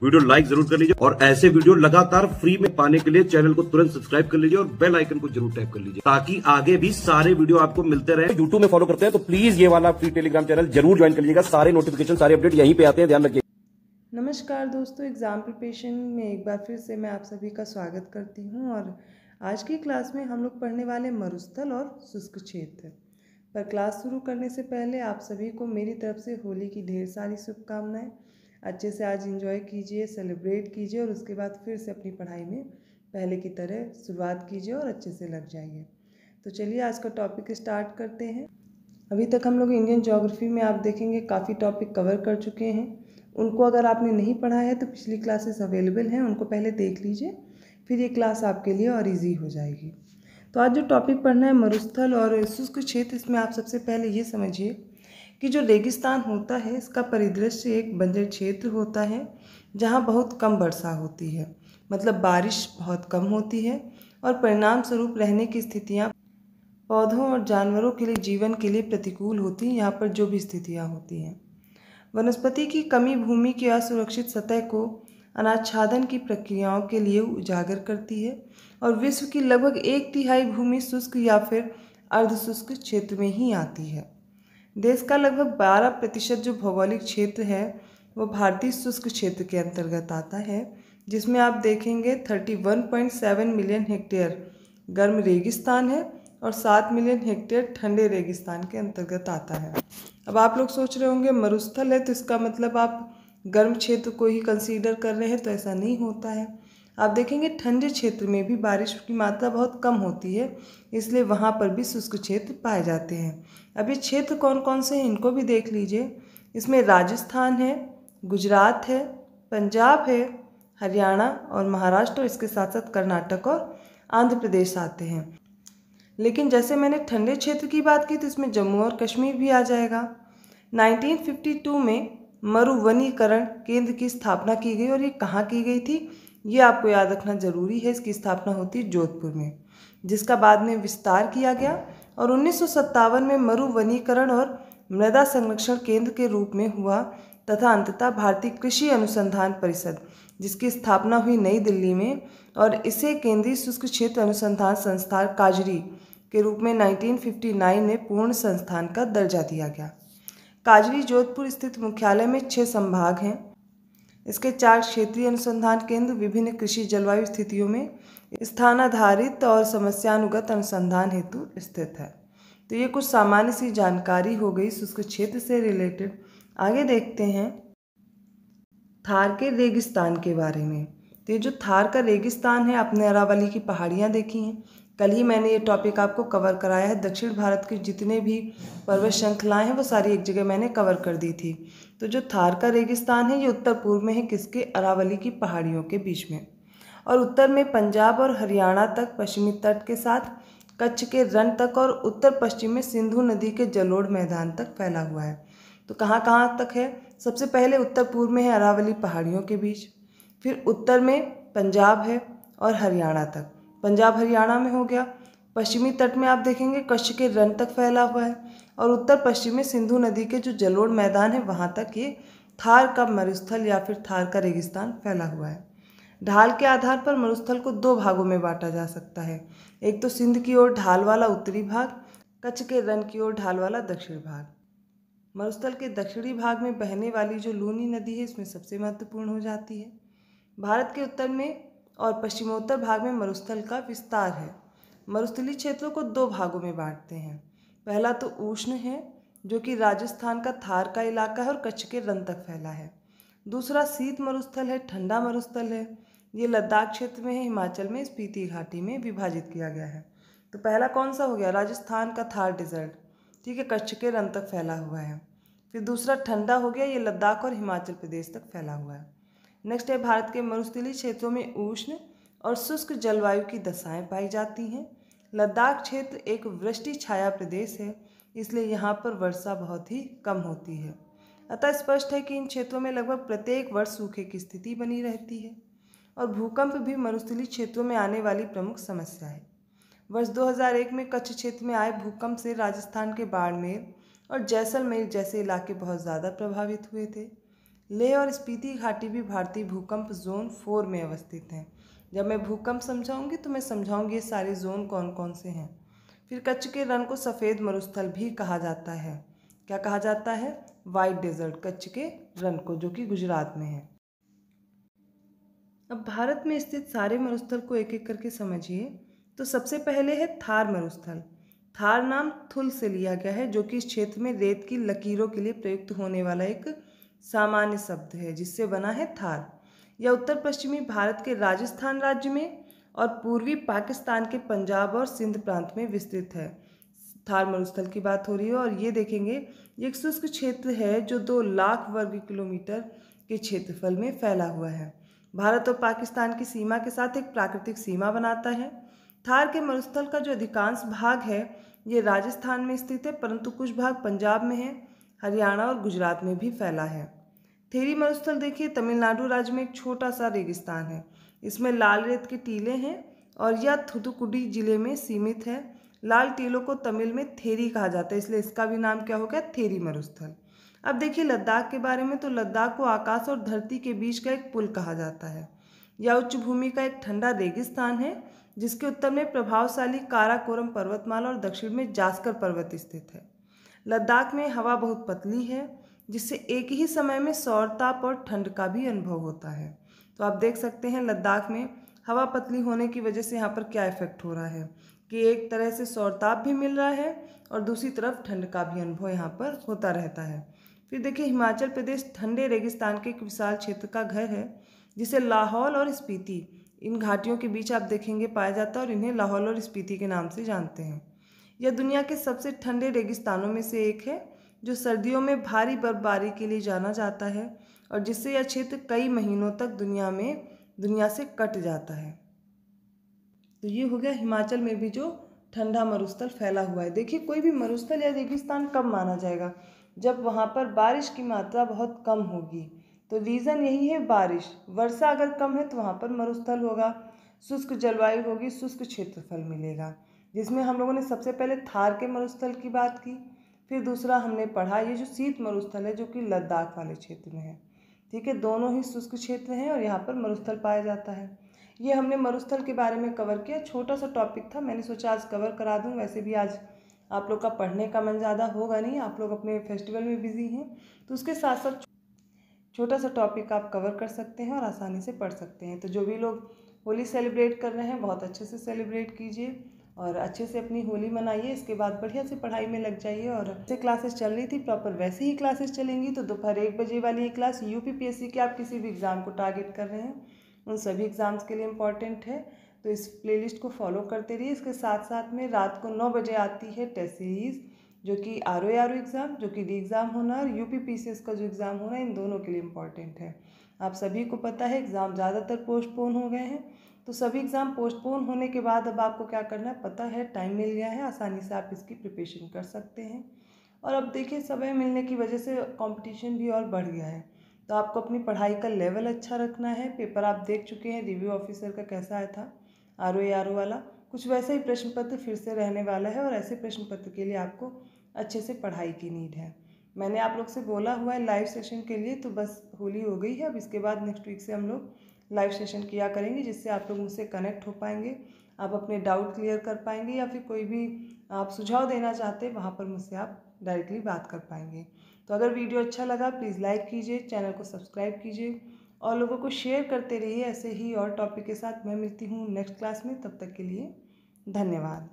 Video like जरूर कर लीजिए और ऐसे वीडियो लगातार फ्री में पाने के लिए चैनल को तुरंत सब्सक्राइब कर लीजिए और बेल आइकन को जरूर टैप कर लीजिए ताकि आगे भी सारे वीडियो आपको मिलते रहे। यूट्यूब में फॉलो करते हैं तो प्लीज ये वाला फ्री टेलीग्राम चैनल जरूर ज्वाइन कर लीजिएगा। सारे नोटिफिकेशन सारे अपडेट यहीं पे आते हैं, ध्यान रखिए। नमस्कार दोस्तों, एग्ज़ाम प्रिपरेशन में एक बार फिर से मैं आप सभी का स्वागत करती हूं और आज की क्लास में हम लोग पढ़ने वाले मरुस्थल और शुष्क क्षेत्र। पर क्लास शुरू करने से पहले आप सभी को मेरी तरफ से होली की ढेर सारी शुभकामनाएं। अच्छे से आज एंजॉय कीजिए, सेलिब्रेट कीजिए और उसके बाद फिर से अपनी पढ़ाई में पहले की तरह शुरुआत कीजिए और अच्छे से लग जाइए। तो चलिए आज का टॉपिक स्टार्ट करते हैं। अभी तक हम लोग इंडियन ज्योग्राफी में आप देखेंगे काफ़ी टॉपिक कवर कर चुके हैं। उनको अगर आपने नहीं पढ़ा है तो पिछली क्लासेस अवेलेबल हैं, उनको पहले देख लीजिए, फिर ये क्लास आपके लिए और इजी हो जाएगी। तो आज जो टॉपिक पढ़ना है मरुस्थल और शुष्क क्षेत्र, इसमें आप सबसे पहले ये समझिए कि जो रेगिस्तान होता है इसका परिदृश्य एक बंजर क्षेत्र होता है जहाँ बहुत कम वर्षा होती है, मतलब बारिश बहुत कम होती है और परिणाम स्वरूप रहने की स्थितियाँ पौधों और जानवरों के लिए जीवन के लिए प्रतिकूल होती हैं। यहाँ पर जो भी स्थितियाँ होती हैं, वनस्पति की कमी भूमि की असुरक्षित सतह को अनाच्छादन की प्रक्रियाओं के लिए उजागर करती है और विश्व की लगभग 1/3 भूमि शुष्क या फिर अर्धशुष्क क्षेत्र में ही आती है। देश का लगभग 12% जो भौगोलिक क्षेत्र है वो भारतीय शुष्क क्षेत्र के अंतर्गत आता है, जिसमें आप देखेंगे 31.7 मिलियन हेक्टेयर गर्म रेगिस्तान है और 7 मिलियन हेक्टेयर ठंडे रेगिस्तान के अंतर्गत आता है। अब आप लोग सोच रहे होंगे मरुस्थल है तो इसका मतलब आप गर्म क्षेत्र को ही कंसीडर कर रहे हैं, तो ऐसा नहीं होता है। आप देखेंगे ठंडे क्षेत्र में भी बारिश की मात्रा बहुत कम होती है, इसलिए वहाँ पर भी शुष्क क्षेत्र पाए जाते हैं। अब ये क्षेत्र कौन कौन से हैं इनको भी देख लीजिए। इसमें राजस्थान है, गुजरात है, पंजाब है, हरियाणा और महाराष्ट्र, और इसके साथ साथ कर्नाटक और आंध्र प्रदेश आते हैं। लेकिन जैसे मैंने ठंडे क्षेत्र की बात की तो इसमें जम्मू और कश्मीर भी आ जाएगा। 1952 में मरुवनीकरण केंद्र की स्थापना की गई और ये कहाँ की गई थी ये आपको याद रखना जरूरी है। इसकी स्थापना होती है जोधपुर में, जिसका बाद में विस्तार किया गया और 1957 में मरुवनीकरण और मृदा संरक्षण केंद्र के रूप में हुआ तथा अंततः भारतीय कृषि अनुसंधान परिषद, जिसकी स्थापना हुई नई दिल्ली में, और इसे केंद्रीय शुष्क क्षेत्र अनुसंधान संस्थान काजरी के रूप में 1959 में पूर्ण संस्थान का दर्जा दिया गया। काजरी जोधपुर स्थित मुख्यालय में 6 संभाग हैं। इसके 4 क्षेत्रीय अनुसंधान केंद्र विभिन्न कृषि जलवायु स्थितियों में स्थानाधारित और समस्यानुगत अनुसंधान हेतु स्थित है। तो ये कुछ सामान्य सी जानकारी हो गई शुष्क क्षेत्र से रिलेटेड। आगे देखते हैं थार के रेगिस्तान के बारे में। तो ये जो थार का रेगिस्तान है, आपने अरावली की पहाड़ियाँ देखी हैं, कल ही मैंने ये टॉपिक आपको कवर कराया है। दक्षिण भारत के जितने भी पर्वत श्रृंखलाएँ हैं वो सारी एक जगह मैंने कवर कर दी थी। तो जो थार का रेगिस्तान है ये उत्तर पूर्व में है, किसके, अरावली की पहाड़ियों के बीच में, और उत्तर में पंजाब और हरियाणा तक, पश्चिमी तट के साथ कच्छ के रण तक और उत्तर पश्चिम में सिंधु नदी के जलोढ़ मैदान तक फैला हुआ है। तो कहाँ कहाँ तक है, सबसे पहले उत्तर पूर्व में है अरावली पहाड़ियों के बीच, फिर उत्तर में पंजाब है और हरियाणा तक, पंजाब हरियाणा में हो गया। पश्चिमी तट में आप देखेंगे कच्छ के रण तक फैला हुआ है और उत्तर पश्चिम में सिंधु नदी के जो जलोढ़ मैदान है वहाँ तक ये थार का मरुस्थल या फिर थार का रेगिस्तान फैला हुआ है। ढाल के आधार पर मरुस्थल को 2 भागों में बांटा जा सकता है, एक तो सिंध की ओर ढाल वाला उत्तरी भाग, कच्छ के रण की ओर ढाल वाला दक्षिण भाग। मरुस्थल के दक्षिणी भाग में बहने वाली जो लूनी नदी है इसमें सबसे महत्वपूर्ण हो जाती है। भारत के उत्तर में और पश्चिमोत्तर भाग में मरुस्थल का विस्तार है। मरुस्थलीय क्षेत्रों को 2 भागों में बांटते हैं। पहला तो उष्ण है जो कि राजस्थान का थार का इलाका है और कच्छ के रण तक फैला है। दूसरा शीत मरुस्थल है, ठंडा मरुस्थल है, ये लद्दाख क्षेत्र में है, हिमाचल में स्पीति घाटी में विभाजित किया गया है। तो पहला कौन सा हो गया, राजस्थान का थार डेजर्ट, ठीक है, कच्छ के रण तक फैला हुआ है। फिर दूसरा ठंडा हो गया, ये लद्दाख और हिमाचल प्रदेश तक फैला हुआ है। नेक्स्ट है भारत के मरुस्थलीय क्षेत्रों में उष्ण और शुष्क जलवायु की दशाएं पाई जाती हैं। लद्दाख क्षेत्र एक वृष्टि छाया प्रदेश है, इसलिए यहाँ पर वर्षा बहुत ही कम होती है। अतः स्पष्ट है कि इन क्षेत्रों में लगभग प्रत्येक वर्ष सूखे की स्थिति बनी रहती है और भूकंप भी मरुस्थलीय क्षेत्रों में आने वाली प्रमुख समस्या है। वर्ष 2001 में कच्छ क्षेत्र में आए भूकंप से राजस्थान के बाड़मेर और जैसलमेर जैसे इलाके बहुत ज़्यादा प्रभावित हुए थे। लेह और स्पीति घाटी भी भारतीय भूकंप जोन 4 में अवस्थित हैं। जब मैं भूकंप समझाऊंगी तो मैं समझाऊंगी ये सारे जोन कौन कौन से हैं। फिर कच्छ के रण को सफ़ेद मरुस्थल भी कहा जाता है। क्या कहा जाता है? वाइट डेजर्ट, कच्छ के रण को, जो कि गुजरात में है। अब भारत में स्थित सारे मरुस्थल को एक एक करके समझिए। तो सबसे पहले है थार मरुस्थल। थार नाम थुल से लिया गया है, जो कि इस क्षेत्र में रेत की लकीरों के लिए प्रयुक्त होने वाला एक सामान्य शब्द है, जिससे बना है थार। यह उत्तर पश्चिमी भारत के राजस्थान राज्य में और पूर्वी पाकिस्तान के पंजाब और सिंध प्रांत में विस्तृत है। थार मरुस्थल की बात हो रही है और ये देखेंगे, ये एक शुष्क क्षेत्र है जो 2 लाख वर्ग किलोमीटर के क्षेत्रफल में फैला हुआ है। भारत और पाकिस्तान की सीमा के साथ एक प्राकृतिक सीमा बनाता है। थार के मरुस्थल का जो अधिकांश भाग है ये राजस्थान में स्थित है, परंतु कुछ भाग पंजाब में है, हरियाणा और गुजरात में भी फैला है। थेरी मरुस्थल देखिए, तमिलनाडु राज्य में एक छोटा सा रेगिस्तान है। इसमें लाल रेत के टीले हैं और यह थूथुकुडी जिले में सीमित है। लाल टीलों को तमिल में थेरी कहा जाता है, इसलिए इसका भी नाम क्या हो गया? थेरी मरुस्थल। अब देखिए लद्दाख के बारे में, तो लद्दाख को आकाश और धरती के बीच का एक पुल कहा जाता है। यह उच्च भूमि का एक ठंडा रेगिस्तान है, जिसके उत्तर में प्रभावशाली काराकोरम पर्वतमाला और दक्षिण में जास्कर पर्वत स्थित है। लद्दाख में हवा बहुत पतली है, जिससे एक ही समय में सौरताप और ठंड का भी अनुभव होता है। तो आप देख सकते हैं लद्दाख में हवा पतली होने की वजह से यहाँ पर क्या इफेक्ट हो रहा है कि एक तरह से सौरताप भी मिल रहा है और दूसरी तरफ ठंड का भी अनुभव यहाँ पर होता रहता है। फिर देखिए हिमाचल प्रदेश ठंडे रेगिस्तान के एक विशाल क्षेत्र का घर है, जिसे लाहौल और स्पीति इन घाटियों के बीच आप देखेंगे पाया जाता है और इन्हें लाहौल और स्पीति के नाम से जानते हैं। यह दुनिया के सबसे ठंडे रेगिस्तानों में से एक है, जो सर्दियों में भारी बर्फबारी के लिए जाना जाता है और जिससे यह क्षेत्र कई महीनों तक दुनिया से कट जाता है। तो ये हो गया हिमाचल में भी जो ठंडा मरुस्थल फैला हुआ है। देखिए कोई भी मरुस्थल या रेगिस्तान कब माना जाएगा? जब वहाँ पर बारिश की मात्रा बहुत कम होगी। तो रीज़न यही है बारिश। वर्षा अगर कम है तो वहाँ पर मरुस्थल होगा। शुष्क जलवायु होगी, शुष्क क्षेत्रफल मिलेगा, जिसमें हम लोगों ने सबसे पहले थार के मरुस्थल की बात की। फिर दूसरा हमने पढ़ा ये जो शीत मरुस्थल है, जो कि लद्दाख वाले क्षेत्र में है। ठीक है, दोनों ही शुष्क क्षेत्र हैं और यहाँ पर मरुस्थल पाया जाता है। ये हमने मरुस्थल के बारे में कवर किया। छोटा सा टॉपिक था, मैंने सोचा आज कवर करा दूँ। वैसे भी आज आप लोग का पढ़ने का मन ज़्यादा होगा नहीं, आप लोग अपने फेस्टिवल में बिजी हैं, तो उसके साथ साथ छोटा सा टॉपिक आप कवर कर सकते हैं और आसानी से पढ़ सकते हैं। तो जो भी लोग होली सेलिब्रेट कर रहे हैं बहुत अच्छे से सेलिब्रेट कीजिए और अच्छे से अपनी होली मनाइए। इसके बाद बढ़िया से पढ़ाई में लग जाइए। और जैसे क्लासेस चल रही थी प्रॉपर वैसे ही क्लासेस चलेंगी। तो दोपहर 1 बजे वाली ये क्लास यूपीपीएससी के आप किसी भी एग्ज़ाम को टारगेट कर रहे हैं उन सभी एग्ज़ाम्स के लिए इम्पॉर्टेंट है। तो इस प्लेलिस्ट को फॉलो करते रहिए। इसके साथ साथ में रात को 9 बजे आती है टेस्ट सीरीज़, जो कि आर एग्ज़ाम, जो कि री एग्ज़ाम होना और यूपीपीसीएस का जो एग्ज़ाम होना, इन दोनों के लिए इम्पॉर्टेंट है। आप सभी को पता है एग्ज़ाम ज़्यादातर पोस्टपोन हो गए हैं। तो सभी एग्ज़ाम पोस्टपोन होने के बाद अब आपको क्या करना है पता है, टाइम मिल गया है, आसानी से आप इसकी प्रिपरेशन कर सकते हैं। और अब देखिए समय मिलने की वजह से कंपटीशन भी और बढ़ गया है। तो आपको अपनी पढ़ाई का लेवल अच्छा रखना है। पेपर आप देख चुके हैं रिव्यू ऑफिसर का कैसा आया था, आर वाला, कुछ वैसे ही प्रश्न पत्र फिर से रहने वाला है और ऐसे प्रश्न पत्र के लिए आपको अच्छे से पढ़ाई की नीड है। मैंने आप लोग से बोला हुआ है लाइव सेशन के लिए, तो बस होली हो गई है। अब इसके बाद नेक्स्ट वीक से हम लोग लाइव सेशन किया करेंगे, जिससे आप लोग मुझसे कनेक्ट हो पाएंगे, आप अपने डाउट क्लियर कर पाएंगे या फिर कोई भी आप सुझाव देना चाहते हैं वहाँ पर मुझसे आप डायरेक्टली बात कर पाएंगे। तो अगर वीडियो अच्छा लगा प्लीज़ लाइक कीजिए, चैनल को सब्सक्राइब कीजिए और लोगों को शेयर करते रहिए। ऐसे ही और टॉपिक के साथ मैं मिलती हूँ नेक्स्ट क्लास में। तब तक के लिए धन्यवाद।